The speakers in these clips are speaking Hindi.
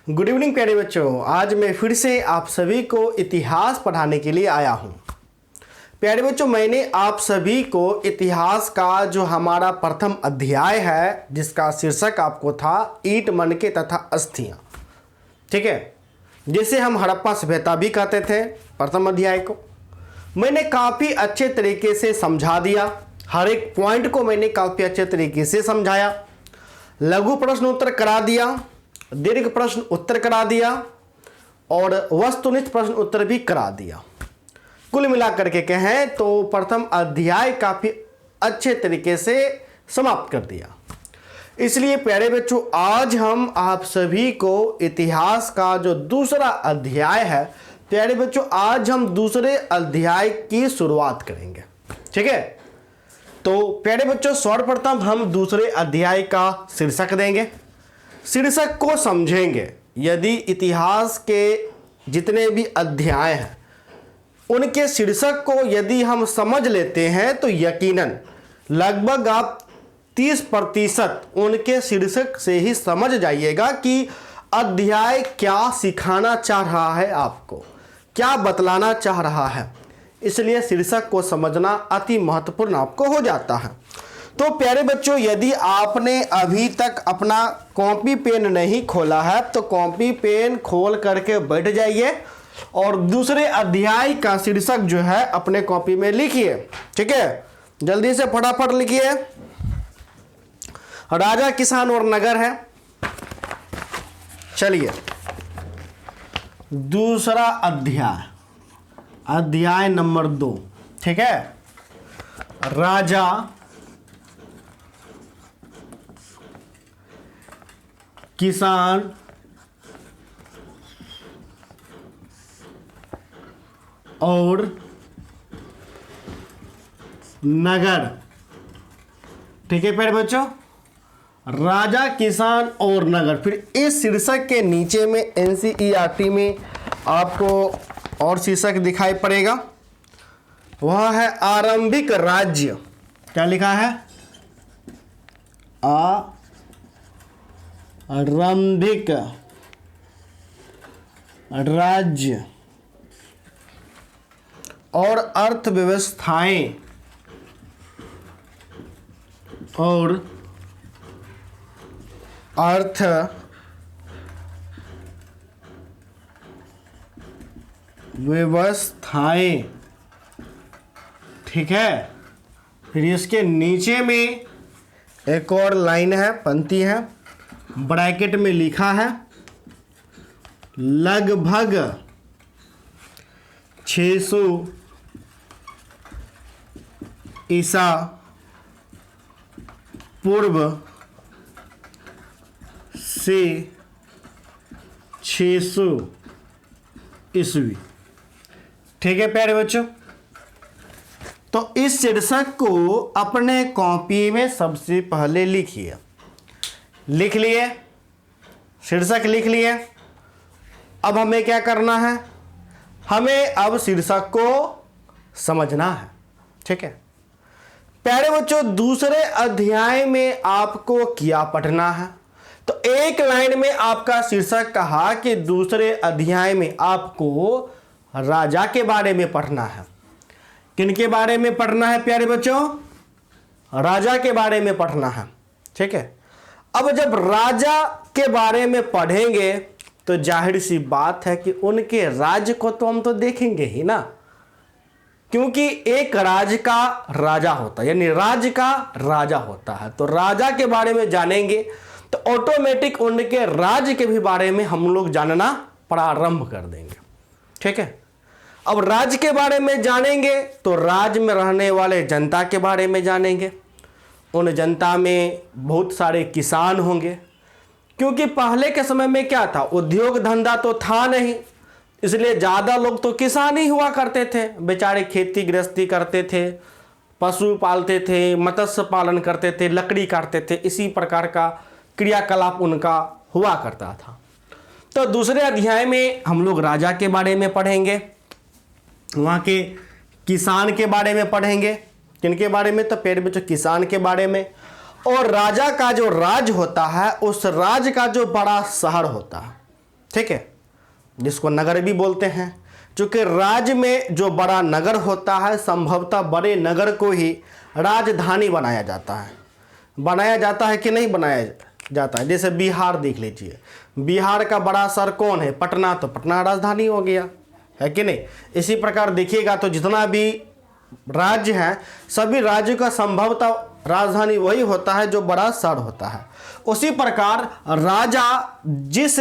गुड इवनिंग प्यारे बच्चों, आज मैं फिर से आप सभी को इतिहास पढ़ाने के लिए आया हूँ। प्यारे बच्चों, मैंने आप सभी को इतिहास का जो हमारा प्रथम अध्याय है जिसका शीर्षक आपको था ईंट मनके तथा अस्थियाँ, ठीक है, जिसे हम हड़प्पा सभ्यता भी कहते थे, प्रथम अध्याय को मैंने काफ़ी अच्छे तरीके से समझा दिया। हर एक पॉइंट को मैंने काफ़ी अच्छे तरीके से समझाया। लघु प्रश्न उत्तर करा दिया, दीर्घ प्रश्न उत्तर करा दिया और वस्तुनिष्ठ प्रश्न उत्तर भी करा दिया। कुल मिलाकर के कहें तो प्रथम अध्याय काफ़ी अच्छे तरीके से समाप्त कर दिया। इसलिए प्यारे बच्चों, आज हम आप सभी को इतिहास का जो दूसरा अध्याय है, प्यारे बच्चों, आज हम दूसरे अध्याय की शुरुआत करेंगे, ठीक है। तो प्यारे बच्चों, सर्वप्रथम हम दूसरे अध्याय का शीर्षक देंगे, शीर्षक को समझेंगे। यदि इतिहास के जितने भी अध्याय हैं उनके शीर्षक को यदि हम समझ लेते हैं तो यकीनन लगभग आप 30% उनके शीर्षक से ही समझ जाइएगा कि अध्याय क्या सिखाना चाह रहा है, आपको क्या बतलाना चाह रहा है। इसलिए शीर्षक को समझना अति महत्वपूर्ण आपको हो जाता है। तो प्यारे बच्चों, यदि आपने अभी तक अपना कॉपी पेन नहीं खोला है तो कॉपी पेन खोल करके बैठ जाइए और दूसरे अध्याय का शीर्षक जो है अपने कॉपी में लिखिए, ठीक है। जल्दी से फटाफट लिखिए। राजा, किसान और नगर है। चलिए, दूसरा अध्याय, अध्याय नंबर 2, ठीक है। राजा, किसान और नगर, ठीक है प्यारे बच्चों। राजा, किसान और नगर। फिर इस शीर्षक के नीचे में एनसीईआरटी में आपको और शीर्षक दिखाई पड़ेगा, वह है आरंभिक राज्य। क्या लिखा है? आरंभिक राज्य और अर्थव्यवस्थाएं और अर्थव्यवस्थाएं, ठीक है। फिर इसके नीचे में एक और लाइन है, पंक्ति है, ब्रैकेट में लिखा है लगभग 600 ईसा पूर्व से 600 ईस्वी, ठीक है प्यारे बच्चों। तो इस शीर्षक को अपने कॉपी में सबसे पहले लिखिए। लिख लिए, शीर्षक लिख लिए। अब हमें क्या करना है? हमें अब शीर्षक को समझना है, ठीक है प्यारे बच्चों। दूसरे अध्याय में आपको क्या पढ़ना है? तो एक लाइन में आपका शीर्षक कहा कि दूसरे अध्याय में आपको राजा के बारे में पढ़ना है। किनके बारे में पढ़ना है प्यारे बच्चों? राजा के बारे में पढ़ना है, ठीक है। अब जब राजा के बारे में पढ़ेंगे तो जाहिर सी बात है कि उनके राज्य को तो हम तो देखेंगे ही ना, क्योंकि एक राज्य का राजा होता है, यानी राज्य का राजा होता है। तो राजा के बारे में जानेंगे तो ऑटोमेटिक उनके राज्य के भी बारे में हम लोग जानना प्रारंभ कर देंगे, ठीक है। अब राज्य के बारे में जानेंगे तो राज्य में रहने वाले जनता के बारे में जानेंगे। उन जनता में बहुत सारे किसान होंगे, क्योंकि पहले के समय में क्या था, उद्योग धंधा तो था नहीं, इसलिए ज़्यादा लोग तो किसान ही हुआ करते थे। बेचारे खेती गृहस्थी करते थे, पशु पालते थे, मत्स्य पालन करते थे, लकड़ी काटते थे, इसी प्रकार का क्रियाकलाप उनका हुआ करता था। तो दूसरे अध्याय में हम लोग राजा के बारे में पढ़ेंगे, वहाँ के किसान के बारे में पढ़ेंगे। किनके बारे में? तो प्यारे बच्चों, किसान के बारे में। और राजा का जो राज्य होता है, उस राज्य का जो बड़ा शहर होता है, ठीक है, जिसको नगर भी बोलते हैं। क्योंकि राज्य में जो बड़ा नगर होता है, संभवतः बड़े नगर को ही राजधानी बनाया जाता है। बनाया जाता है कि नहीं बनाया जाता है? जैसे बिहार देख लीजिए, बिहार का बड़ा शहर कौन है? पटना। तो पटना राजधानी हो गया, है कि नहीं? इसी प्रकार देखिएगा तो जितना भी राज्य हैं, सभी राज्यों का संभवतः राजधानी वही होता है जो बड़ा शहर होता है। उसी प्रकार राजा जिस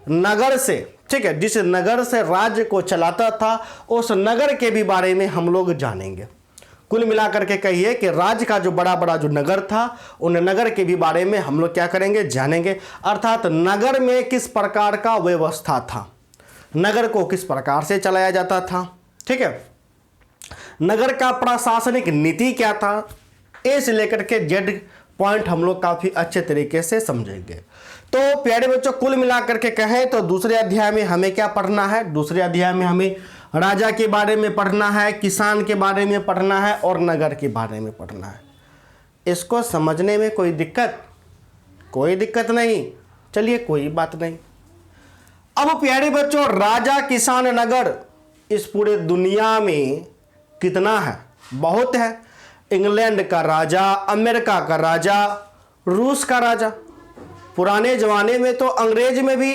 नगर से, ठीक है, जिस नगर से राज्य को चलाता था, उस नगर के भी बारे में हम लोग जानेंगे। कुल मिलाकर के कहिए कि राज्य का जो बड़ा बड़ा जो नगर था, उन नगर के भी बारे में हम लोग क्या करेंगे? जानेंगे। अर्थात नगर में किस प्रकार का व्यवस्था था, नगर को किस प्रकार से चलाया जाता था, ठीक है, नगर का प्रशासनिक नीति क्या था, ए से लेकर के जेड पॉइंट हम लोग काफी अच्छे तरीके से समझेंगे। तो प्यारे बच्चों, कुल मिलाकर के कहें तो दूसरे अध्याय में हमें क्या पढ़ना है? दूसरे अध्याय में हमें राजा के बारे में पढ़ना है, किसान के बारे में पढ़ना है और नगर के बारे में पढ़ना है। इसको समझने में कोई दिक्कत? कोई दिक्कत नहीं। चलिए, कोई बात नहीं। अब प्यारे बच्चों, राजा, किसान, नगर इस पूरे दुनिया में कितना है? बहुत है। इंग्लैंड का राजा, अमेरिका का राजा, रूस का राजा। पुराने जमाने में तो अंग्रेज में भी,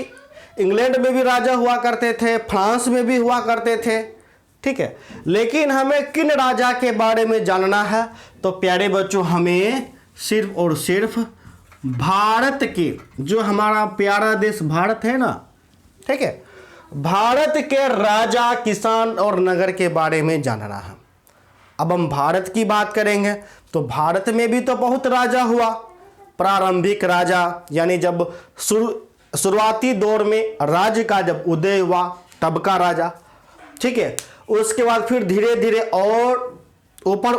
इंग्लैंड में भी राजा हुआ करते थे, फ्रांस में भी हुआ करते थे, ठीक है। लेकिन हमें किन राजा के बारे में जानना है? तो प्यारे बच्चों, हमें सिर्फ और सिर्फ भारत के, जो हमारा प्यारा देश भारत है ना, ठीक है, भारत के राजा, किसान और नगर के बारे में जानना है। अब हम भारत की बात करेंगे तो भारत में भी तो बहुत राजा हुआ। प्रारंभिक राजा, यानी जब शुरुआती दौर में राज्य का जब उदय हुआ, तब का राजा, ठीक है। उसके बाद फिर धीरे धीरे और ऊपर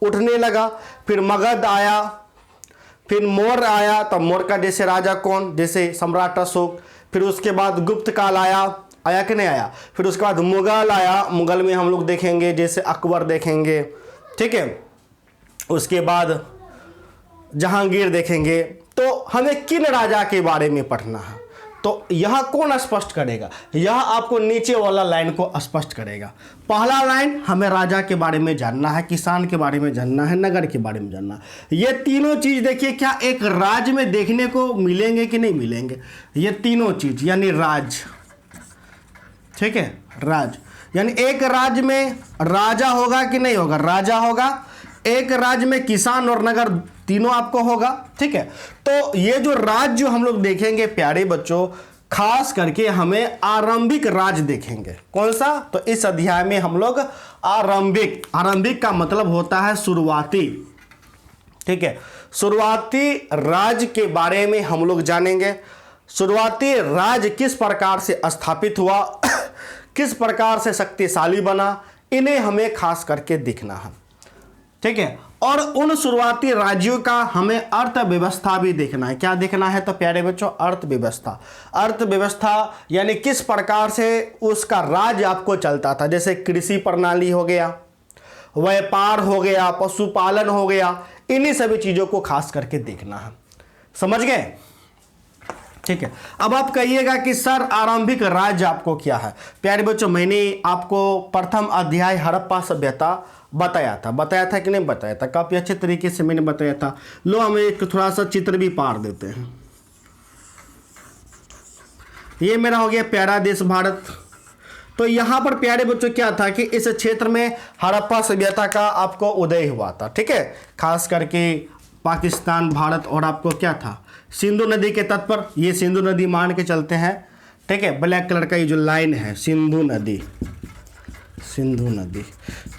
उठने लगा। फिर मगध आया, फिर मौर्य आया। तब मौर्य का जैसे राजा कौन? जैसे सम्राट अशोक। फिर उसके बाद गुप्त काल आया, आया कि नहीं आया? फिर उसके बाद मुगल आया। मुगल में हम लोग देखेंगे जैसे अकबर देखेंगे, ठीक है। उसके बाद जहांगीर देखेंगे। तो हमें किन राजा के बारे में पढ़ना है? तो यह कौन स्पष्ट करेगा? यह आपको नीचे वाला लाइन को स्पष्ट करेगा। पहला लाइन, हमें राजा के बारे में जानना है, किसान के बारे में जानना है, नगर के बारे में जानना है। ये तीनों चीज देखिए, क्या एक राज्य में देखने को मिलेंगे कि नहीं मिलेंगे? ये तीनों चीज यानी राज्य, ठीक है, राज्य यानी एक राज्य में राजा होगा कि नहीं होगा? राजा होगा। एक राज्य में किसान और नगर तीनों आपको होगा, ठीक है। तो ये जो राज्य हम लोग देखेंगे प्यारे बच्चों, खास करके हमें आरंभिक राज्य देखेंगे। कौन सा? तो इस अध्याय में हम लोग आरंभिक का मतलब होता है शुरुआती, ठीक है। शुरुआती राज्य के बारे में हम लोग जानेंगे। शुरुआती राज्य किस प्रकार से स्थापित हुआ, किस प्रकार से शक्तिशाली बना, इन्हें हमें खास करके देखना है, ठीक है। और उन शुरुआती राज्यों का हमें अर्थव्यवस्था भी देखना है। क्या देखना है? तो प्यारे बच्चों, अर्थव्यवस्था। अर्थव्यवस्था यानी किस प्रकार से उसका राज्य आपको चलता था। जैसे कृषि प्रणाली हो गया, व्यापार हो गया, पशुपालन हो गया, इन्हीं सभी चीजों को खास करके देखना है। समझ गए? ठीक है। अब आप कहिएगा कि सर आरंभिक राज्य आपको क्या है? प्यारे बच्चों, मैंने आपको प्रथम अध्याय हड़प्पा सभ्यता बताया था कि नहीं बताया था? काफी अच्छे तरीके से मैंने बताया था। लो, हम एक थोड़ा सा चित्र भी पार देते हैं। ये मेरा हो गया प्यारा देश भारत। तो यहां पर प्यारे बच्चों क्या था कि इस क्षेत्र में हड़प्पा सभ्यता का आपको उदय हुआ था, ठीक है। खास करके पाकिस्तान, भारत, और आपको क्या था? सिंधु नदी के तट पर। ये सिंधु नदी मान के चलते हैं, ठीक है। ब्लैक कलर का ये जो लाइन है, सिंधु नदी।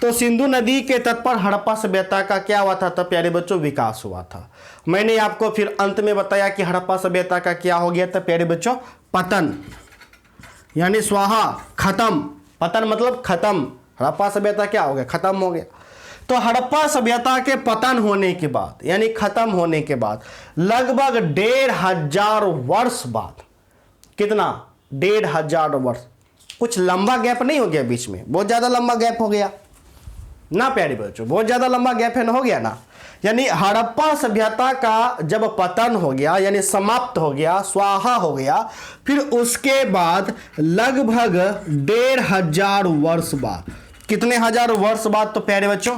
तो सिंधु नदी के तट पर हड़प्पा सभ्यता का क्या हुआ था? तब प्यारे बच्चों विकास हुआ था। मैंने आपको फिर अंत में बताया कि हड़प्पा सभ्यता का क्या हो गया था प्यारे बच्चों? पतन, यानी स्वाहा, खत्म। पतन मतलब खत्म। हड़प्पा सभ्यता क्या हो गया? खत्म हो गया। तो हड़प्पा सभ्यता के पतन होने के बाद, यानी खत्म होने के बाद लगभग 1500 वर्ष बाद, कितना? 1500 वर्ष। कुछ लंबा गैप नहीं हो गया बीच में? बहुत ज्यादा लंबा गैप हो गया ना प्यारे बच्चों? बहुत ज्यादा लंबा गैप है ना, हो गया ना? यानी हड़प्पा सभ्यता का जब पतन हो गया, यानी समाप्त हो गया, स्वाहा हो गया, फिर उसके बाद लगभग 1500 वर्ष बाद, कितने हजार वर्ष बाद तो प्यारे बच्चों,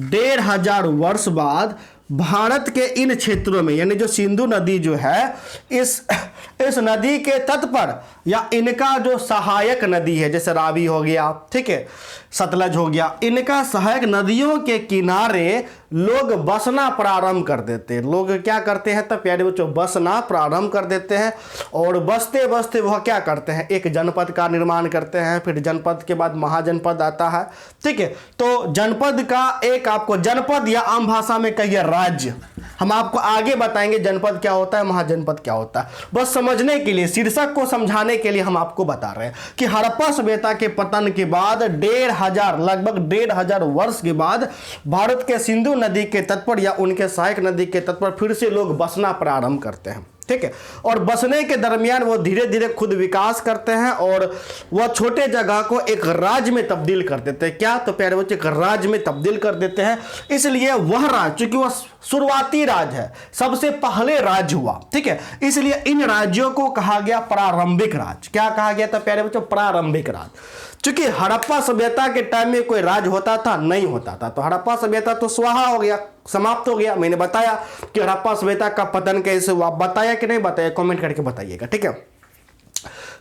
1500 वर्ष बाद भारत के इन क्षेत्रों में, यानी जो सिंधु नदी जो है, इस नदी के तट पर या इनका जो सहायक नदी है, जैसे रावी हो गया, ठीक है, सतलज हो गया, इनका सहायक नदियों के किनारे लोग बसना प्रारंभ कर देते हैं। लोग क्या करते हैं, तब प्यारे बच्चों, बसना प्रारंभ कर देते हैं। और बसते बसते वह क्या करते हैं, एक जनपद का निर्माण करते हैं। फिर जनपद के बाद महाजनपद आता है, ठीक है। तो जनपद का एक, आपको जनपद या आम भाषा में कहिए राज्य, हम आपको आगे बताएंगे जनपद क्या होता है, महाजनपद क्या होता है। बस समझने के लिए, शीर्षक को समझाने के लिए हम आपको बता रहे हैं कि हड़प्पा सभ्यता के पतन के बाद 1500, लगभग 1500 वर्ष के बाद भारत के सिंधु नदी के तट पर या उनके सहायक नदी के तट पर फिर से लोग बसना प्रारंभ करते हैं, ठीक है। और बसने के दरमियान वो धीरे धीरे खुद विकास करते हैं और वह छोटे जगह को एक राज्य में तब्दील कर देते हैं। क्या, तो प्यारे बच्चे, एक राज्य में तब्दील कर देते हैं। इसलिए वह राज्य, चूंकि वह शुरुआती राज्य है, सबसे पहले राज्य हुआ, ठीक है, इसलिए इन राज्यों को कहा गया प्रारंभिक राज्य। क्या कहा गया था प्यारे बच्चों, प्रारंभिक राज्य। चूंकि हड़प्पा सभ्यता के टाइम में कोई राज्य होता था, नहीं होता था, तो हड़प्पा सभ्यता तो स्वाहा हो गया, समाप्त हो गया। मैंने बताया कि हड़प्पा सभ्यता का पतन कैसे हुआ, बताया कि नहीं बताया, कमेंट करके बताइएगा, ठीक है।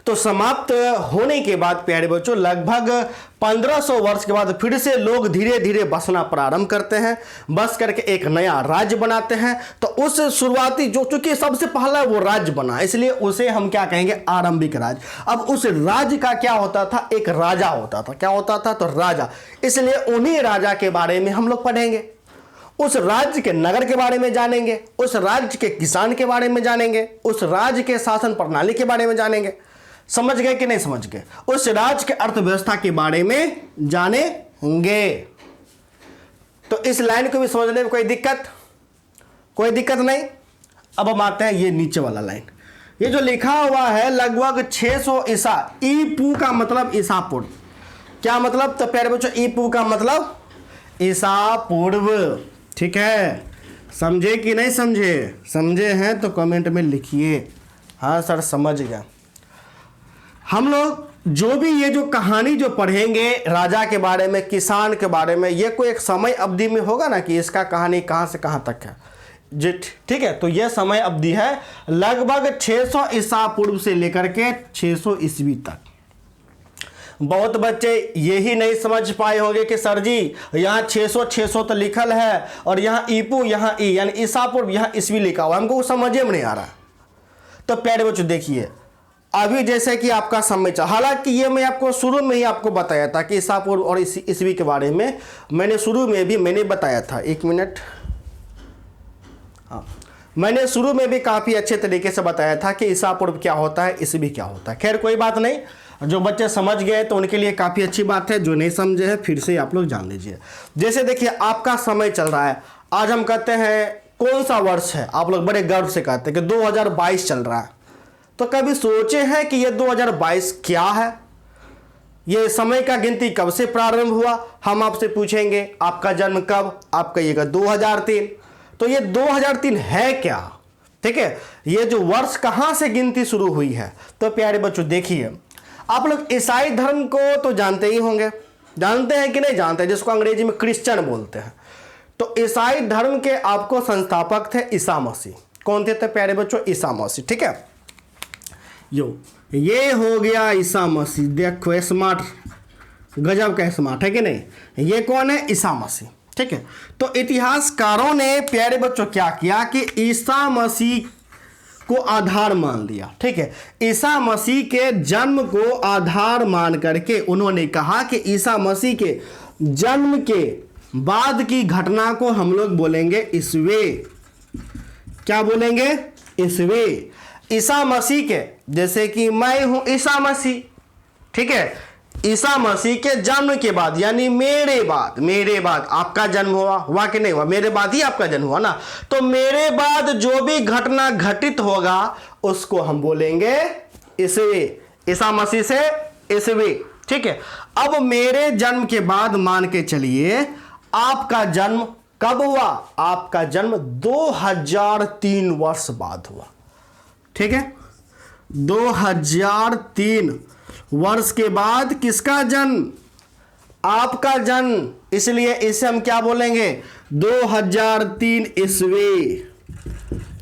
तो समाप्त होने के बाद प्यारे बच्चों, लगभग 1500 वर्ष के बाद फिर से लोग धीरे धीरे बसना प्रारंभ करते हैं, बस करके एक नया राज्य बनाते हैं। तो उस शुरुआती जो, चूंकि सबसे पहला वो राज्य बना, इसलिए उसे हम क्या कहेंगे, आरंभिक राज्य। अब उस राज्य का क्या होता था, एक राजा होता था। क्या होता था, तो राजा। इसलिए उन्हीं राजा के बारे में हम लोग पढ़ेंगे, उस राज्य के नगर के बारे में जानेंगे, उस राज्य के किसान के बारे में जानेंगे, उस राज्य के शासन प्रणाली के बारे में जानेंगे। समझ गए कि नहीं समझ गए, उस राज्य के अर्थव्यवस्था के बारे में जानेंगे। तो इस लाइन को भी समझने में कोई दिक्कत नहीं। अब हम आते हैं ये नीचे वाला लाइन, ये जो लिखा हुआ है लगभग 600 ईसा, ईपू का मतलब ईसा पूर्व। क्या मतलब, तो प्यारे बच्चों, ईपू का मतलब ईसा पूर्व, ठीक है। समझे कि नहीं समझे, समझे हैं तो कमेंट में लिखिए, हाँ सर समझ गया। हम लोग जो भी ये जो कहानी जो पढ़ेंगे राजा के बारे में, किसान के बारे में, ये कोई एक समय अवधि में होगा ना कि इसका कहानी कहाँ से कहाँ तक है जी, ठीक है। तो यह समय अवधि है लगभग 600 ईसा पूर्व से लेकर के 600 ईस्वी तक। बहुत बच्चे यही नहीं समझ पाए होंगे कि सर जी यहाँ 600 तो लिखल है और यहाँ ईपू, यहाँ ई यानी ईसा पूर्व, यहाँ ईस्वी लिखा हुआ, हमको समझे में नहीं आ रहा। तो प्यारे बच्चों देखिए, अभी जैसे कि आपका समय चल, हालांकि ये मैं आपको शुरू में ही आपको बताया था कि ईसा पूर्व और ईस्वी के बारे में मैंने शुरू में भी मैंने बताया था। एक मिनट, हाँ, मैंने शुरू में भी काफ़ी अच्छे तरीके से बताया था कि ईसा पूर्व क्या होता है, ईस्वी क्या होता है। खैर कोई बात नहीं, जो बच्चे समझ गए तो उनके लिए काफ़ी अच्छी बात है, जो नहीं समझे हैं फिर से आप लोग जान लीजिए। जैसे देखिए आपका समय चल रहा है, आज हम कहते हैं कौन सा वर्ष है, आप लोग बड़े गर्व से कहते हैं कि 2022 चल रहा है। तो कभी सोचे हैं कि ये 2022 क्या है, ये समय का गिनती कब से प्रारंभ हुआ। हम आपसे पूछेंगे आपका जन्म कब, आप कहिएगा 2003। तो ये 2003 है क्या, ठीक है। ये जो वर्ष कहाँ से गिनती शुरू हुई है, तो प्यारे बच्चों देखिए, आप लोग ईसाई धर्म को तो जानते ही होंगे, जानते हैं कि नहीं जानते, जिसको अंग्रेजी में क्रिश्चियन बोलते हैं। तो ईसाई धर्म के आपको संस्थापक थे ईसा मसीह। कौन थे? तो प्यारे बच्चों ईसा मसीह, ठीक है। ये हो गया ईसा मसीह, देखो स्मार्ट, गजब का स्मार्ट है कि नहीं। ये कौन है? ईसा मसीह, ठीक है। तो इतिहासकारों ने प्यारे बच्चों क्या किया कि ईसा मसीह को आधार मान लिया, ठीक है। ईसा मसीह के जन्म को आधार मान करके उन्होंने कहा कि ईसा मसीह के जन्म के बाद की घटना को हम लोग बोलेंगे ईस्वी। क्या बोलेंगे? ईस्वी। ईसा मसीह के, जैसे कि मैं हूं ईसा मसीह, ठीक है, ईसा मसीह के जन्म के बाद यानी मेरे बाद आपका जन्म हुआ कि नहीं हुआ? मेरे बाद ही आपका जन्म हुआ ना। तो मेरे बाद जो भी घटना घटित होगा उसको हम बोलेंगे ईस्वी। ईसा मसीह से ईस्वी, ठीक है। अब मेरे जन्म के बाद मान के चलिए आपका जन्म कब हुआ? आपका जन्म 2003 वर्ष बाद हुआ। ठीक है, 2003 वर्ष के बाद किसका जन्म? आपका जन्म। इसलिए इसे हम क्या बोलेंगे? 2003 ईस्वी।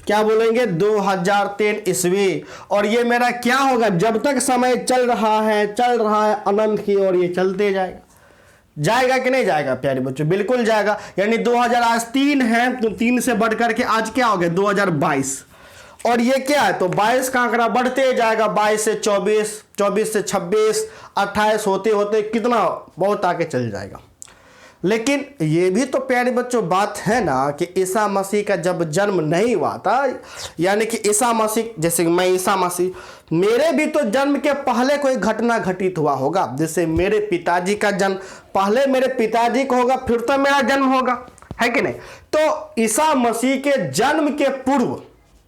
क्या बोलेंगे? 2003 ईस्वी। और ये मेरा क्या होगा? जब तक समय चल रहा है अनंत की ओर ये चलते जाएगा। जाएगा कि नहीं जाएगा प्यारे बच्चों? बिल्कुल जाएगा। यानी 2000 आज 3 है, तो 3 से बढ़ करके आज क्या हो गया? 2022। और ये क्या है? तो 22 का आंकड़ा बढ़ते जाएगा, 22 से 24, 24 से 26, 28 होते होते कितना बहुत आगे चल जाएगा। लेकिन ये भी तो प्यारे बच्चों बात है ना कि ईसा मसीह का जब जन्म नहीं हुआ था, यानी कि ईसा मसीह, जैसे मैं ईसा मसीह, मेरे भी तो जन्म के पहले कोई घटना घटित हुआ होगा। जैसे मेरे पिताजी का जन्म, पहले मेरे पिताजी को होगा, फिर तो मेरा जन्म होगा, है कि नहीं? तो ईसा मसीह के जन्म के पूर्व,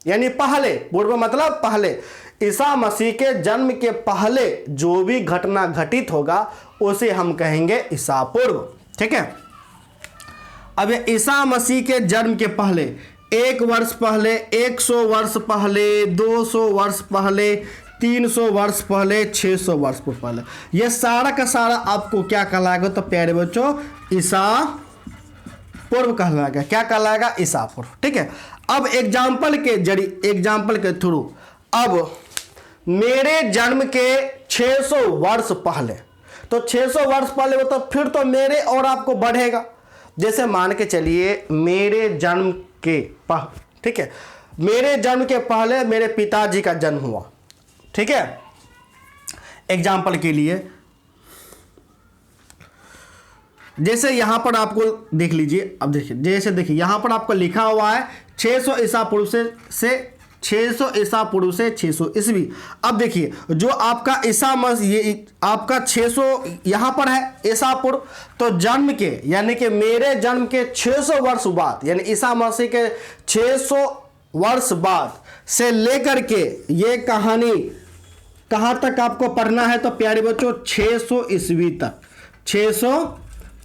यानी पहले, पूर्व मतलब पहले, ईसा मसीह के जन्म के पहले जो भी घटना घटित होगा उसे हम कहेंगे ईसा पूर्व। ठीक है, अब ईसा मसीह के जन्म के पहले 1 वर्ष पहले, 100 वर्ष पहले, 200 वर्ष पहले, 300 वर्ष पहले, 600 वर्ष पहले, ये सारा का सारा आपको क्या कहलाएगा? तो प्यारे बच्चों ईसा पूर्व कहलाएगा। क्या कहलाएगा? ईसा पूर्व। ठीक है, अब एग्जाम्पल के थ्रू अब मेरे जन्म के 600 वर्ष पहले, तो 600 वर्ष पहले हो तो फिर तो मेरे और आपको बढ़ेगा। जैसे मान के चलिए मेरे जन्म के ठीक है, मेरे जन्म के पहले मेरे पिताजी का जन्म हुआ। ठीक है, एग्जाम्पल के लिए जैसे यहां पर आपको देख लीजिए, अब देखिए, जैसे देखिए यहां पर आपको लिखा हुआ है 600 ईसा पूर्व से 600 ईसा पूर्व से 600 ईस्वी। अब देखिए जो आपका ईसा मसीह, ये आपका 600 यहाँ पर है ईसा पूर्व, तो जन्म के यानी कि मेरे जन्म के 600 वर्ष बाद, यानी ईसा मसीह के 600 वर्ष बाद से लेकर के ये कहानी कहाँ तक आपको पढ़ना है? तो प्यारे बच्चों 600 ईस्वी तक, 600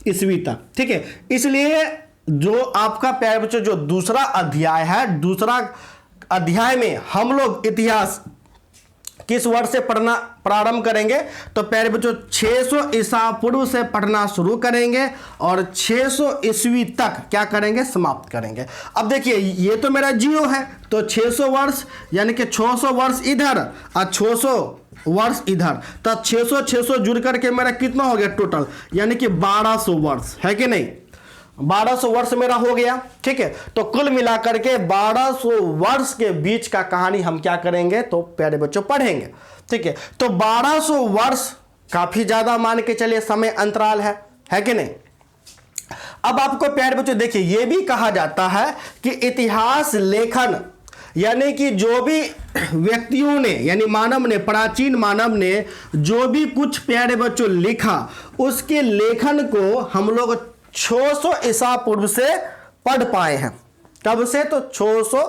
ईस्वी तक। ठीक है, इसलिए जो आपका प्यारे बच्चों जो दूसरा अध्याय है, दूसरा अध्याय में हम लोग इतिहास किस वर्ष से पढ़ना प्रारंभ करेंगे? तो प्यारे बच्चों 600 ईसा पूर्व से पढ़ना शुरू करेंगे और 600 ईस्वी तक क्या करेंगे? समाप्त करेंगे। अब देखिए ये तो मेरा जियो है, तो 600 वर्ष यानी कि 600 वर्ष इधर और 600 वर्ष इधर, तो 600 जुड़ करके मेरा कितना हो गया टोटल? यानी कि 1200 वर्ष, है कि नहीं? 1200 वर्ष मेरा हो गया। ठीक है, तो कुल मिलाकर के 1200 वर्ष के बीच का कहानी हम क्या करेंगे? तो प्यारे बच्चों पढ़ेंगे। ठीक है, तो 1200 वर्ष काफी ज्यादा मान के चलिए समय अंतराल है कि नहीं? अब आपको प्यारे बच्चों देखिए ये भी कहा जाता है कि इतिहास लेखन, यानी कि जो भी व्यक्तियों ने, यानी मानव ने, प्राचीन मानव ने जो भी कुछ प्यारे बच्चों लिखा, उसके लेखन को हम लोग 600 ईसा पूर्व से पढ़ पाए हैं। कब से? तो 600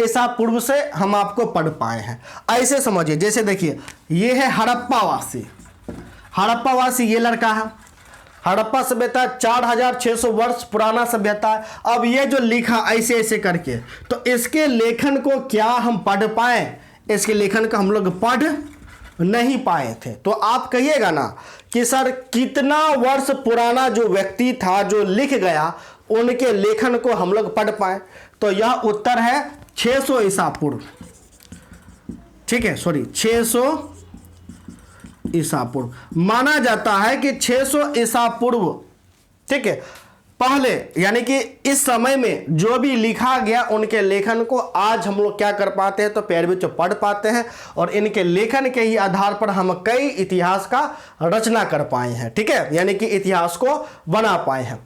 ईसा पूर्व से हम आपको पढ़ पाए हैं। ऐसे समझिए, जैसे देखिए ये है हड़प्पावासी। हड़प्पावासी ये लड़का है। हड़प्पा सभ्यता 4600 वर्ष पुराना सभ्यता है। अब ये जो लिखा ऐसे ऐसे करके, तो इसके लेखन को क्या हम पढ़ पाए? इसके लेखन को हम लोग पढ़ नहीं पाए थे। तो आप कहिएगा ना कि सर कितना वर्ष पुराना जो व्यक्ति था जो लिख गया, उनके लेखन को हम लोग पढ़ पाए? तो यह उत्तर है 600 ईसा पूर्व। ठीक है, सॉरी 600 ईसा पूर्व माना जाता है कि 600 ईसा पूर्व, ठीक है, पहले, यानी कि इस समय में जो भी लिखा गया उनके लेखन को आज हम लोग क्या कर पाते हैं? तो प्यारे बच्चों पढ़ पाते हैं, और इनके लेखन के ही आधार पर हम कई इतिहास का रचना कर पाए हैं। ठीक है, यानी कि इतिहास को बना पाए हैं।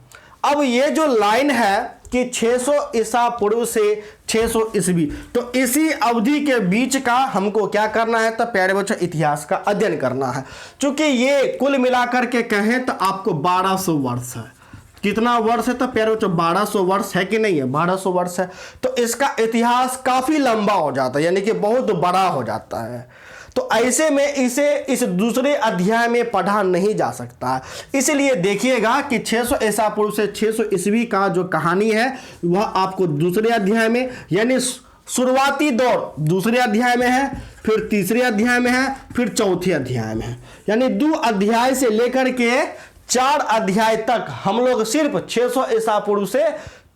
अब ये जो लाइन है कि 600 ईसा पूर्व से 600 ईस्वी, तो इसी अवधि के बीच का हमको क्या करना है? तो प्यारे बच्चों इतिहास का अध्ययन करना है। क्योंकि ये कुल मिलाकर के कहें तो आपको 1200 वर्ष है। कितना वर्ष है? तो प्यारे बच्चों 1200 वर्ष है कि नहीं है? 1200 वर्ष है। तो इसका इतिहास काफी लंबा हो जाता है, यानी कि बहुत बड़ा हो जाता है। तो ऐसे में इसे इस दूसरे अध्याय में पढ़ा नहीं जा सकता। इसलिए देखिएगा कि 600 ईसा पूर्व से 600 ईस्वी का जो कहानी है वह आपको दूसरे अध्याय में, यानी शुरुआती दौर दूसरे अध्याय में है, फिर तीसरे अध्याय में है, फिर चौथे अध्याय में है। यानी 2 अध्याय से लेकर के 4 अध्याय तक हम लोग सिर्फ 600 ईसा पूर्व से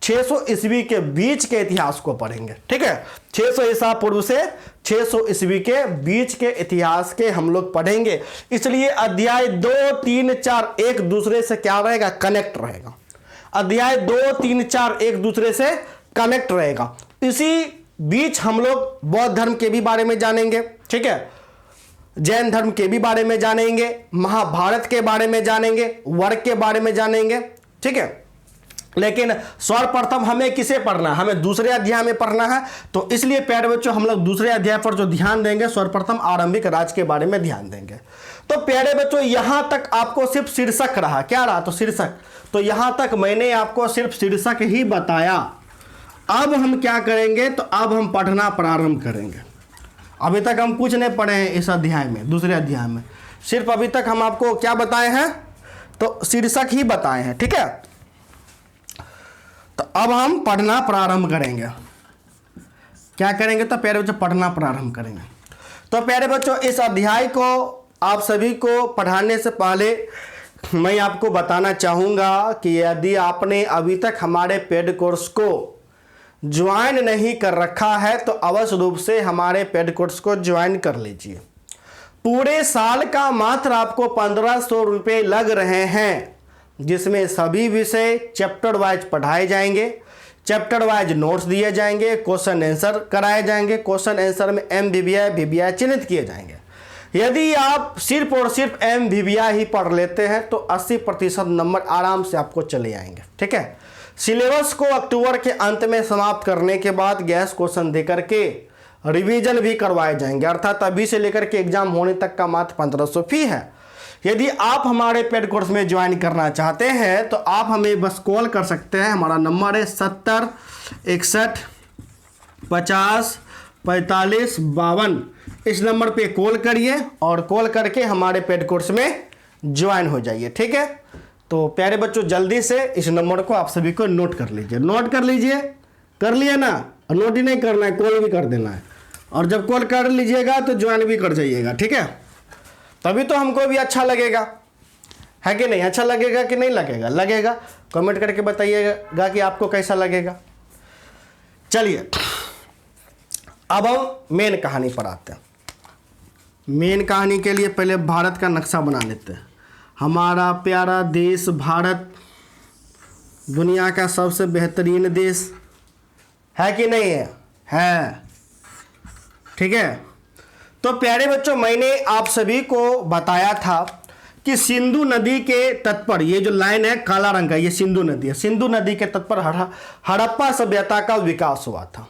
600 ईस्वी के बीच के इतिहास को पढ़ेंगे। ठीक है, 600 ईसा पूर्व से 600 ईस्वी के बीच के इतिहास के हम लोग पढ़ेंगे। इसलिए अध्याय 2, 3, 4 एक दूसरे से क्या रहेगा, कनेक्ट रहेगा। अध्याय 2, 3, 4 एक दूसरे से कनेक्ट रहेगा। इसी बीच हम लोग बौद्ध धर्म के भी बारे में जानेंगे, ठीक है, जैन धर्म के भी बारे में जानेंगे, महाभारत के बारे में जानेंगे, वर्ग के बारे में जानेंगे। ठीक है, लेकिन सर्वप्रथम हमें किसे पढ़ना है, हमें दूसरे अध्याय में पढ़ना है। तो इसलिए प्यारे बच्चों हम लोग दूसरे अध्याय पर जो ध्यान देंगे, सर्वप्रथम आरंभिक राज्य के बारे में ध्यान देंगे। तो प्यारे बच्चों यहां तक आपको सिर्फ शीर्षक रहा, क्या रहा, तो शीर्षक। तो यहां तक मैंने आपको सिर्फ शीर्षक ही बताया। अब हम क्या करेंगे, तो अब हम पढ़ना प्रारंभ करेंगे। अभी तक हम कुछ नहीं पढ़े हैं इस अध्याय में, दूसरे अध्याय में सिर्फ अभी तक हम आपको क्या बताए हैं, तो शीर्षक ही बताए हैं। ठीक है, तो अब हम पढ़ना प्रारंभ करेंगे। क्या करेंगे, तो प्यारे बच्चों पढ़ना प्रारंभ करेंगे। तो प्यारे बच्चों इस अध्याय को आप सभी को पढ़ाने से पहले मैं आपको बताना चाहूँगा कि यदि आपने अभी तक हमारे पेड कोर्स को ज्वाइन नहीं कर रखा है तो अवश्य रूप से हमारे पेड कोर्स को ज्वाइन कर लीजिए। पूरे साल का मात्र आपको 1500 रुपये लग रहे हैं, जिसमें सभी विषय चैप्टर वाइज पढ़ाए जाएंगे, चैप्टर वाइज नोट्स दिए जाएंगे, क्वेश्चन आंसर कराए जाएंगे, क्वेश्चन आंसर में MVBI VBI चिन्हित किए जाएंगे। यदि आप सिर्फ और सिर्फ MVBI ही पढ़ लेते हैं तो 80% नंबर आराम से आपको चले आएंगे। ठीक है, सिलेबस को अक्टूबर के अंत में समाप्त करने के बाद गैस क्वेश्चन देकर के रिवीजन भी करवाए जाएंगे, अर्थात अभी से लेकर के एग्जाम होने तक का मात्र 1500 फी है। यदि आप हमारे पेड कोर्स में ज्वाइन करना चाहते हैं तो आप हमें बस कॉल कर सकते हैं। हमारा नंबर है 70 61 50 45 52। इस नंबर पे कॉल करिए और कॉल करके हमारे पेड कोर्स में ज्वाइन हो जाइए। ठीक है, तो प्यारे बच्चों जल्दी से इस नंबर को आप सभी को नोट कर लीजिए। नोट कर लीजिए, कर लिया ना, नोट ही नहीं करना है, कॉल भी कर देना है। और जब कॉल कर लीजिएगा तो ज्वाइन भी कर जाइएगा। ठीक है, तभी तो हमको भी अच्छा लगेगा, है कि नहीं, अच्छा लगेगा कि नहीं लगेगा, लगेगा। कमेंट करके बताइएगा कि आपको कैसा लगेगा। चलिए अब हम मेन कहानी पर आते हैं। मेन कहानी के लिए पहले भारत का नक्शा बना लेते हैं। हमारा प्यारा देश भारत दुनिया का सबसे बेहतरीन देश है कि नहीं है, है। ठीक है, तो प्यारे बच्चों मैंने आप सभी को बताया था कि सिंधु नदी के तट पर, ये जो लाइन है काला रंग का, ये सिंधु नदी है। सिंधु नदी के तट पर हड़प्पा सभ्यता का विकास हुआ था।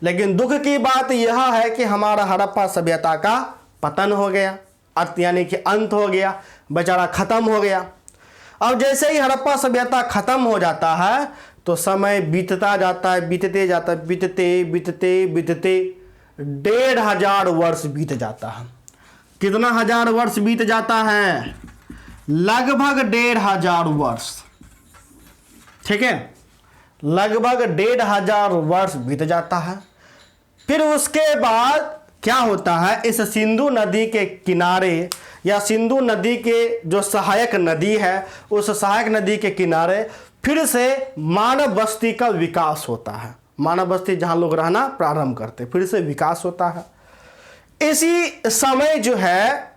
लेकिन दुख की बात यह है कि हमारा हड़प्पा सभ्यता का पतन हो गया, यानी कि अंत हो गया, बेचारा खत्म हो गया। अब जैसे ही हड़प्पा सभ्यता खत्म हो जाता है तो समय बीतता जाता है, बीतते जाता है, बीतते बीतते बीतते 1500 वर्ष बीत जाता है। कितना हजार वर्ष बीत जाता है, लगभग 1500 वर्ष। ठीक है, लगभग 1500 वर्ष बीत जाता है। फिर उसके बाद क्या होता है, इस सिंधु नदी के किनारे या सिंधु नदी के जो सहायक नदी है, उस सहायक नदी के किनारे फिर से मानव बस्ती का विकास होता है। मानव बस्ती जहां लोग रहना प्रारंभ करते, फिर से विकास होता है। इसी समय जो है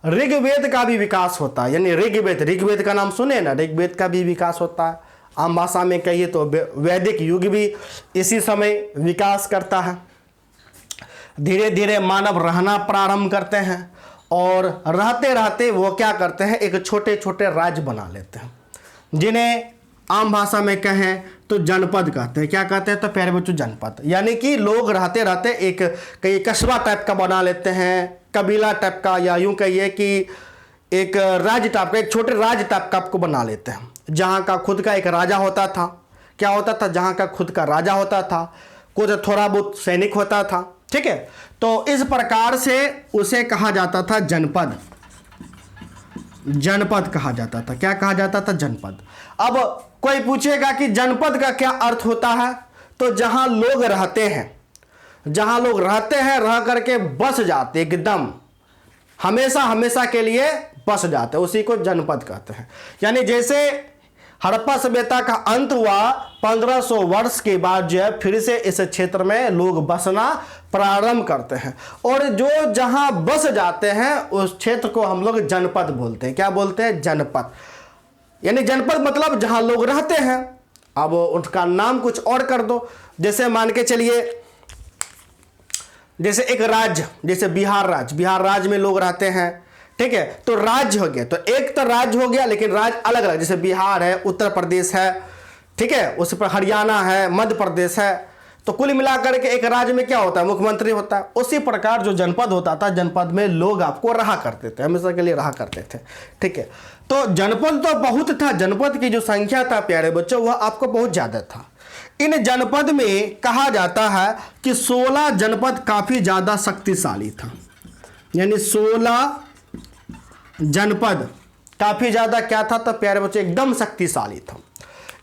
ऋग्वेद का भी विकास होता है, यानी ऋग्वेद का नाम सुने ना, ऋग्वेद का भी विकास होता है। आम भाषा में कहिए तो वैदिक युग भी इसी समय विकास करता है। धीरे धीरे मानव रहना प्रारंभ करते हैं और रहते रहते वो क्या करते हैं, एक छोटे छोटे राज्य बना लेते हैं, जिन्हें आम भाषा में कहें तो जनपद कहते हैं। क्या कहते हैं, तो प्यारे बच्चों जनपद, यानी कि लोग रहते रहते एक कई कस्बा टाइप का बना लेते हैं, कबीला टाइप का, या यूं कहिए कि एक राज्य टाइप का, एक छोटे राज्य टाइप का आपको बना लेते हैं, जहाँ का खुद का एक राजा होता था। क्या होता था, जहाँ का खुद का राजा होता था, कुछ थोड़ा बहुत सैनिक होता था, ठीक है। तो इस प्रकार से उसे कहा जाता था जनपद, जनपद कहा जाता था। क्या कहा जाता था? जनपद। अब कोई पूछेगा कि जनपद का क्या अर्थ होता है, तो जहां लोग रहते हैं, जहां लोग रहते हैं, रह करके बस जाते, एकदम हमेशा हमेशा के लिए बस जाते, उसी को जनपद कहते हैं। यानी जैसे हड़प्पा सभ्यता का अंत हुआ 1500 वर्ष के बाद जो है फिर से इस क्षेत्र में लोग बसना प्रारंभ करते हैं, और जो जहां बस जाते हैं उस क्षेत्र को हम लोग जनपद बोलते हैं। क्या बोलते हैं? जनपद। यानी जनपद मतलब जहां लोग रहते हैं। अब उसका नाम कुछ और कर दो, जैसे मान के चलिए, जैसे एक राज्य, जैसे बिहार राज्य, बिहार राज्य में लोग रहते हैं, ठीक है, तो राज्य हो गया। तो एक तो राज्य हो गया, लेकिन राज्य अलग अलग, जैसे बिहार है, उत्तर प्रदेश है, ठीक है, उस पर हरियाणा है, मध्य प्रदेश है, तो कुल मिलाकर के एक राज्य में क्या होता है? मुख्यमंत्री होता है। उसी प्रकार जो जनपद होता था, जनपद में लोग आपको रहा करते थे, हमेशा के लिए रहा करते थे, ठीक है। तो जनपद तो बहुत था, जनपद की जो संख्या था प्यारे बच्चों, वह आपको बहुत ज्यादा था। इन जनपद में कहा जाता है कि 16 जनपद काफी ज्यादा शक्तिशाली था। यानी 16 जनपद काफी ज्यादा क्या था? तो प्यारे बच्चों एकदम शक्तिशाली था।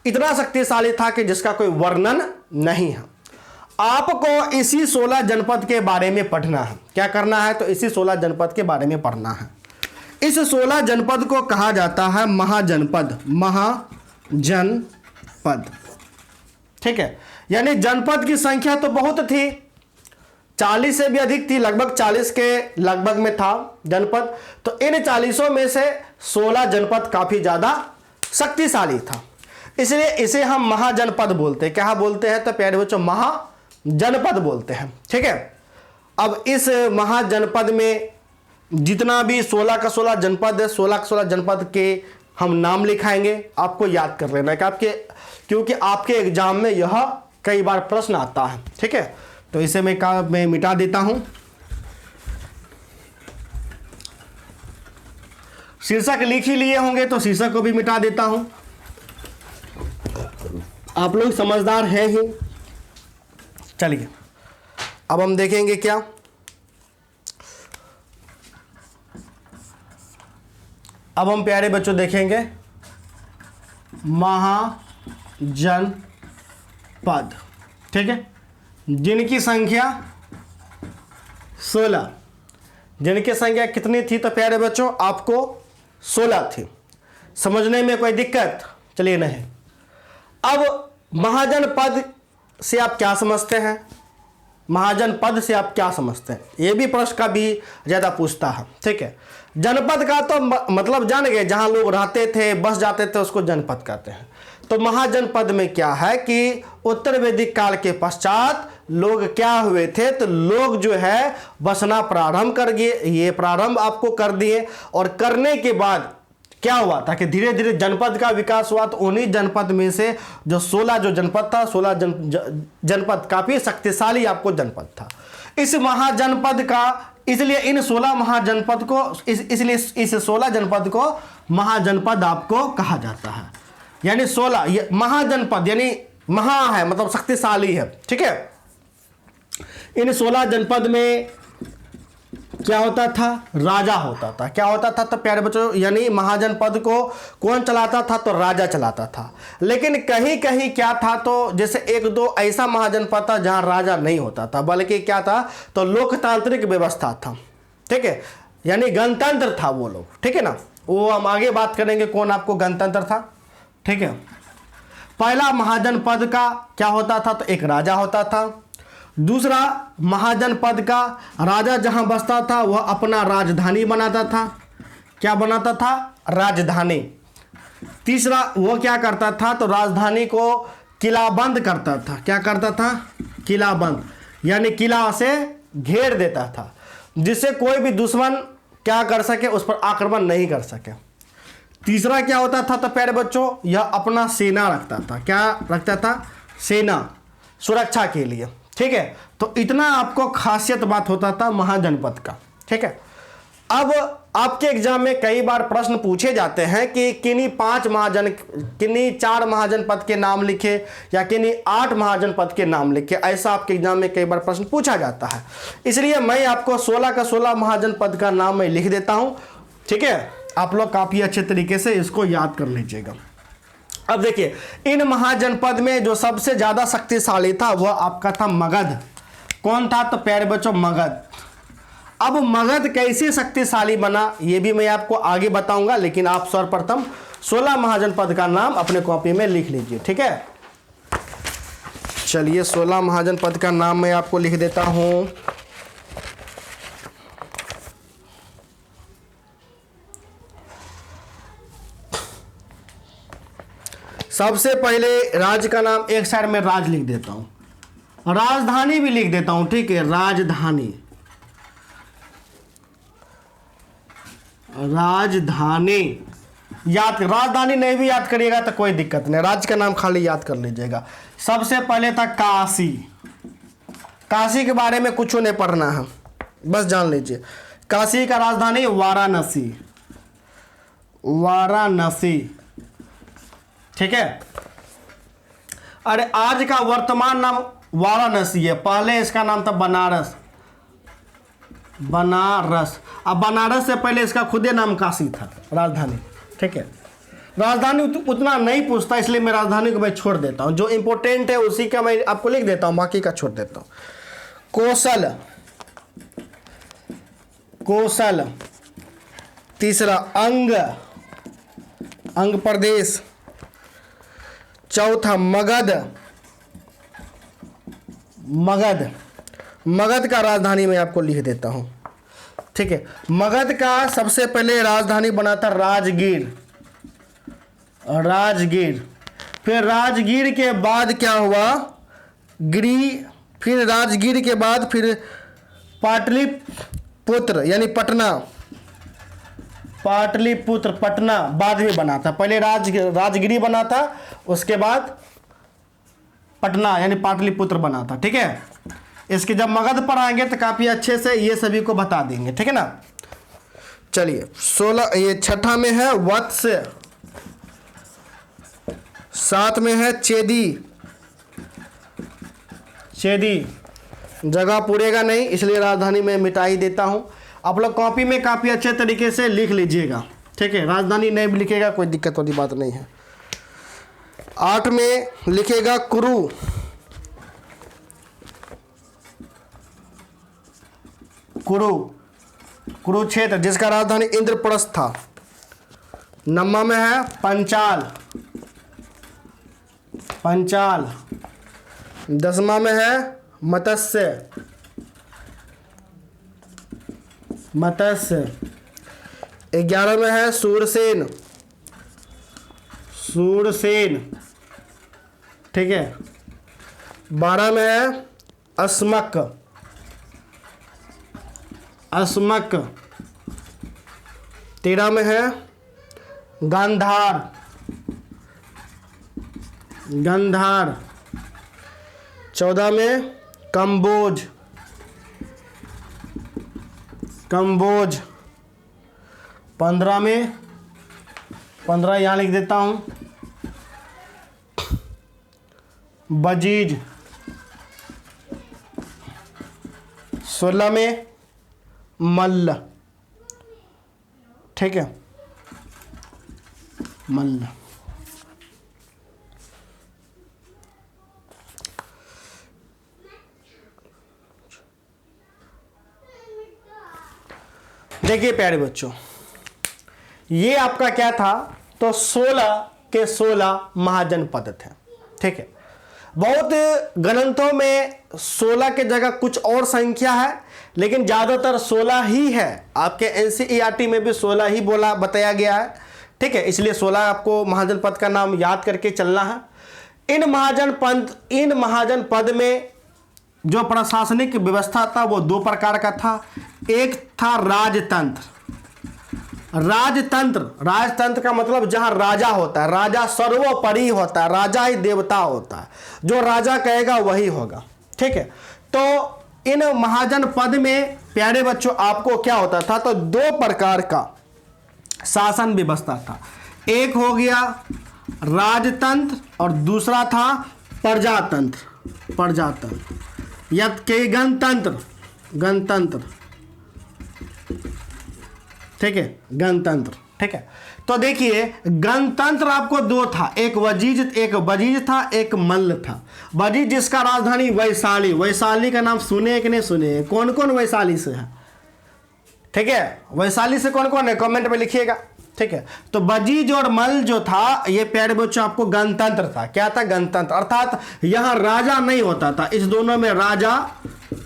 इतना शक्तिशाली था कि जिसका कोई वर्णन नहीं है। आपको इसी 16 जनपद के बारे में पढ़ना है। क्या करना है? तो इसी 16 जनपद के बारे में पढ़ना है। इस 16 जनपद को कहा जाता है महाजनपद, महाजनपद, ठीक है। यानी जनपद की संख्या तो बहुत थी, 40 से भी अधिक थी, लगभग 40 के लगभग में था जनपद। तो इन 40 में से 16 जनपद काफी ज्यादा शक्तिशाली था, इसलिए इसे हम महाजनपद बोलते हैं। क्या बोलते हैं? तो प्यारे बच्चों महाजनपद बोलते हैं, ठीक है। अब इस महाजनपद में जितना भी 16 का 16 जनपद है, 16 का 16 जनपद के हम नाम लिखाएंगे। आपको याद कर लेना है क्योंकि आपके एग्जाम में यह कई बार प्रश्न आता है, ठीक है। तो इसे मैं मिटा देता हूं। शीर्षक लिख ही लिए होंगे तो शीर्षक को भी मिटा देता हूं। आप लोग समझदार हैं ही। चलिए अब हम देखेंगे क्या, अब हम प्यारे बच्चों देखेंगे महाजनपद, ठीक है, जिनकी संख्या 16, जिनकी संख्या कितनी थी? तो प्यारे बच्चों आपको 16 थी। समझने में कोई दिक्कत? चलिए नहीं। अब महाजनपद से आप क्या समझते हैं? महाजनपद से आप क्या समझते हैं? यह भी प्रश्न का भी ज्यादा पूछता है, ठीक है। जनपद का तो मतलब जान गए, जहां लोग रहते थे, बस जाते थे, उसको जनपद कहते हैं। तो महाजनपद में क्या है कि उत्तर वैदिक काल के पश्चात लोग क्या हुए थे? तो लोग जो है बसना प्रारंभ कर गए, ये प्रारंभ आपको कर दिए। और करने के बाद क्या हुआ था कि धीरे धीरे जनपद का विकास हुआ। तो उन्हीं जनपद में से जो 16 जो जनपद था, 16 जनपद काफी शक्तिशाली आपको जनपद था। इस महाजनपद का, इसलिए इन 16 महाजनपद को, इसलिए इस 16 जनपद को महाजनपद आपको कहा जाता है। यानी 16 महाजनपद, यानी महा है मतलब शक्तिशाली है, ठीक है। इन 16 जनपद में क्या होता था? राजा होता था। क्या होता था? तो प्यारे बच्चों यानी महाजनपद को कौन चलाता था? तो राजा चलाता था। लेकिन कहीं कहीं क्या था, तो जैसे एक दो ऐसा महाजनपद था जहां राजा नहीं होता था, बल्कि क्या था? तो लोकतांत्रिक व्यवस्था था, ठीक है, यानी गणतंत्र था वो लोग, ठीक है ना। वो हम आगे बात करेंगे कौन आपको गणतंत्र था, ठीक है। पहला महाजनपद का क्या होता था? तो एक राजा होता था। दूसरा महाजनपद का राजा जहां बसता था वह अपना राजधानी बनाता था। क्या बनाता था? राजधानी। तीसरा वो क्या करता था? तो राजधानी को किलाबंद करता था। क्या करता था? किलाबंद, यानी किला से घेर देता था, जिससे कोई भी दुश्मन क्या कर सके, उस पर आक्रमण नहीं कर सके। तीसरा क्या होता था? तो प्यारे बच्चों यह अपना सेना रखता था। क्या रखता था? सेना, सुरक्षा के लिए, ठीक है। तो इतना आपको खासियत बात होता था महाजनपद का, ठीक है। अब आपके एग्जाम में कई बार प्रश्न पूछे जाते हैं कि किन्हीं 4 महाजनपद के नाम लिखे या किन्हीं 8 महाजनपद के नाम लिखे। ऐसा आपके एग्जाम में कई बार प्रश्न पूछा जाता है, इसलिए मैं आपको 16 का 16 महाजनपद का नाम मैं लिख देता हूं। ठीक है, आप लोग काफी अच्छे तरीके से इसको याद कर लीजिएगा। अब देखिए, इन महाजनपद में जो सबसे ज्यादा शक्तिशाली था वह आपका था मगध। कौन था? तो प्यारे बच्चों, मगध। अब मगध कैसे शक्तिशाली बना ये भी मैं आपको आगे बताऊंगा, लेकिन आप सर्वप्रथम 16 महाजनपद का नाम अपने कॉपी में लिख लीजिए। ठीक है, चलिए 16 महाजनपद का नाम मैं आपको लिख देता हूं। सबसे पहले राज्य का नाम एक साइड में राज लिख देता हूं, राजधानी भी लिख देता हूं। ठीक है, राजधानी, राजधानी याद, राजधानी नहीं भी याद करिएगा तो कोई दिक्कत नहीं, राज्य का नाम खाली याद कर लीजिएगा। सबसे पहले था काशी। काशी के बारे में कुछ नहीं पढ़ना है, बस जान लीजिए। काशी का राजधानी वाराणसी, वाराणसी। ठीक है, अरे आज का वर्तमान नाम वाराणसी है, पहले इसका नाम था बनारस, बनारस। अब बनारस से पहले इसका खुदे नाम काशी था, राजधानी। ठीक है, राजधानी उतना नहीं पूछता, इसलिए मैं राजधानी को मैं छोड़ देता हूं, जो इंपॉर्टेंट है उसी का मैं आपको लिख देता हूं, बाकी का छोड़ देता हूं। कौशल, कौशल। तीसरा अंग, अंग प्रदेश। चौथा मगध, मगध। मगध का राजधानी मैं आपको लिख देता हूं। ठीक है, मगध का सबसे पहले राजधानी बना था राजगीर, राजगीर। फिर राजगीर के बाद क्या हुआ? गिरी। फिर राजगीर के बाद फिर पाटलिपुत्र यानी पटना, पाटलिपुत्र पटना बाद में बना था। पहले राजगिरी बना था, उसके बाद पटना यानी पाटलिपुत्र बना था। ठीक है, इसके जब मगध पर आएंगे तो काफी अच्छे से ये सभी को बता देंगे। ठीक है ना। चलिए 16, ये छठा में है वत्स, 7 में है चेदी, चेदी। जगह पूरेगा नहीं इसलिए राजधानी में मिटा ही देता हूं। आप लोग कॉपी में काफी अच्छे तरीके से लिख लीजिएगा। ठीक है, राजधानी नहीं भी लिखेगा कोई दिक्कत वाली बात नहीं है। 8 में लिखेगा कुरु, कुरु, कुरुक्षेत्र जिसका राजधानी इंद्रप्रस्थ था। 9 में है पंचाल, पंचाल। 10वां में है मत्स्य, मत्स्य। 11 में है सूरसेन, सूरसेन। ठीक है, 12 में है अस्मक, अस्मक। 13 में है गांधार, गांधार। 14 में कंबोज, कंबोज। 15 में 15 यहाँ लिख देता हूँ बजीज। 16 में मल्ल। ठीक है, मल्ल। देखिए प्यारे बच्चों, ये आपका क्या था? तो 16 के 16 महाजनपद थे। ठीक है, बहुत ग्रंथों में 16 के जगह कुछ और संख्या है, लेकिन ज़्यादातर 16 ही है। आपके एनसीईआरटी में भी 16 ही बताया गया है। ठीक है, इसलिए 16 आपको महाजनपद का नाम याद करके चलना है। इन महाजनपद में जो प्रशासनिक व्यवस्था था वो 2 प्रकार का था। एक था राजतंत्र। राजतंत्र, राजतंत्र का मतलब जहां राजा होता है, राजा सर्वोपरि होता है, राजा ही देवता होता है, जो राजा कहेगा वही होगा। ठीक है, तो इन महाजनपद में प्यारे बच्चों आपको क्या होता था, तो दो प्रकार का शासन व्यवस्था था। एक हो गया राजतंत्र और दूसरा था प्रजातंत्र। प्रजातंत्र यद के गणतंत्र, गणतंत्र, ठीक है, गणतंत्र, ठीक है। तो देखिए गणतंत्र आपको दो था, एक वजीज था, एक मल्ल था। वजीज जिसका राजधानी वैशाली, वैशाली का नाम सुने कि नहीं सुने, कौन कौन वैशाली से है, ठीक है, वैशाली से कौन कौन है कमेंट में लिखिएगा, ठीक है। तो वजीज और मल्ल जो था ये प्यारे बच्चों आपको गणतंत्र था। क्या था, गणतंत्र, अर्थात यहां राजा नहीं होता था, इस दोनों में राजा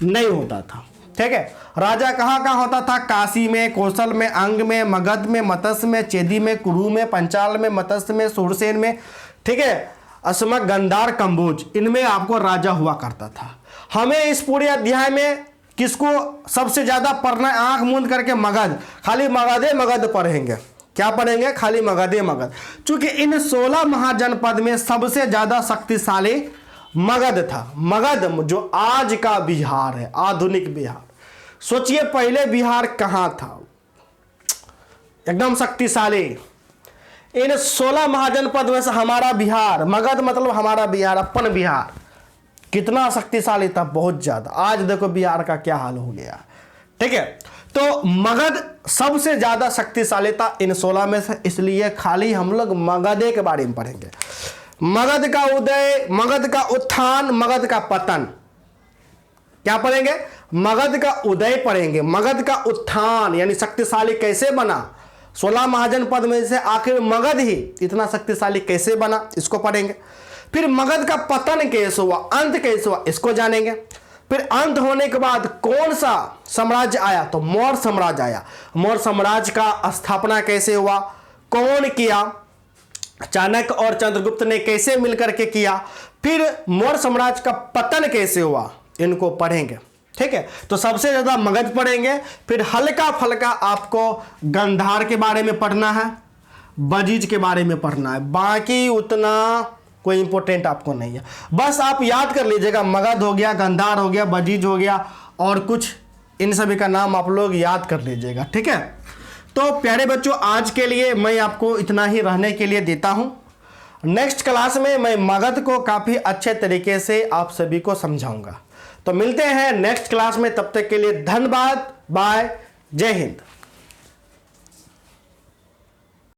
नहीं होता था, ठीक है। राजा कहाँ कहाँ होता था, काशी में, कौशल में, अंग में, मगध में, मत्स्य में, चेदी में, कुरु में, पंचाल में, मत्स्य में, सूरसेन में, ठीक है, असमक, गंधार, कंबोज, इनमें आपको राजा हुआ करता था। हमें इस पूरे अध्याय में किसको सबसे ज्यादा पढ़ना है, आंख मूंद करके मगध, खाली मगधे मगध पढ़ेंगे। क्या पढ़ेंगे, खाली मगधे मगध। चूंकि इन 16 महाजनपद में सबसे ज्यादा शक्तिशाली मगध था। मगध जो आज का बिहार है, आधुनिक बिहार। सोचिए पहले बिहार कहां था, एकदम शक्तिशाली। इन 16 महाजनपद में से हमारा बिहार, मगध मतलब हमारा बिहार, अपन बिहार कितना शक्तिशाली था, बहुत ज्यादा। आज देखो बिहार का क्या हाल हो गया, ठीक है। तो मगध सबसे ज्यादा शक्तिशाली था इन 16 में से, इसलिए खाली हम लोग मगधे के बारे में पढ़ेंगे। मगध का उदय, मगध का उत्थान, मगध का पतन। क्या पढ़ेंगे, मगध का उदय पढ़ेंगे, मगध का उत्थान यानी शक्तिशाली कैसे बना, 16 महाजनपद में से आखिर मगध ही इतना शक्तिशाली कैसे बना, इसको पढ़ेंगे। फिर मगध का पतन कैसे हुआ, अंत कैसे हुआ, इसको जानेंगे। फिर अंत होने के बाद कौन सा साम्राज्य आया, तो मौर्य साम्राज्य आया। मौर्य साम्राज्य का स्थापना कैसे हुआ, कौन किया, चाणक्य और चंद्रगुप्त ने कैसे मिलकर के किया। फिर मौर्य साम्राज्य का पतन कैसे हुआ, इनको पढ़ेंगे, ठीक है। तो सबसे ज्यादा मगध पढ़ेंगे। फिर हल्का फल्का आपको गंधार के बारे में पढ़ना है, वजीज के बारे में पढ़ना है, बाकी उतना कोई इंपॉर्टेंट आपको नहीं है। बस आप याद कर लीजिएगा, मगध हो गया, गंधार हो गया, वजीज हो गया और कुछ, इन सभी का नाम आप लोग याद कर लीजिएगा, ठीक है। तो प्यारे बच्चों आज के लिए मैं आपको इतना ही रहने के लिए देता हूं। नेक्स्ट क्लास में मैं मगध को काफ़ी अच्छे तरीके से आप सभी को समझाऊंगा। तो मिलते हैं नेक्स्ट क्लास में, तब तक के लिए धन्यवाद, बाय, जय हिंद।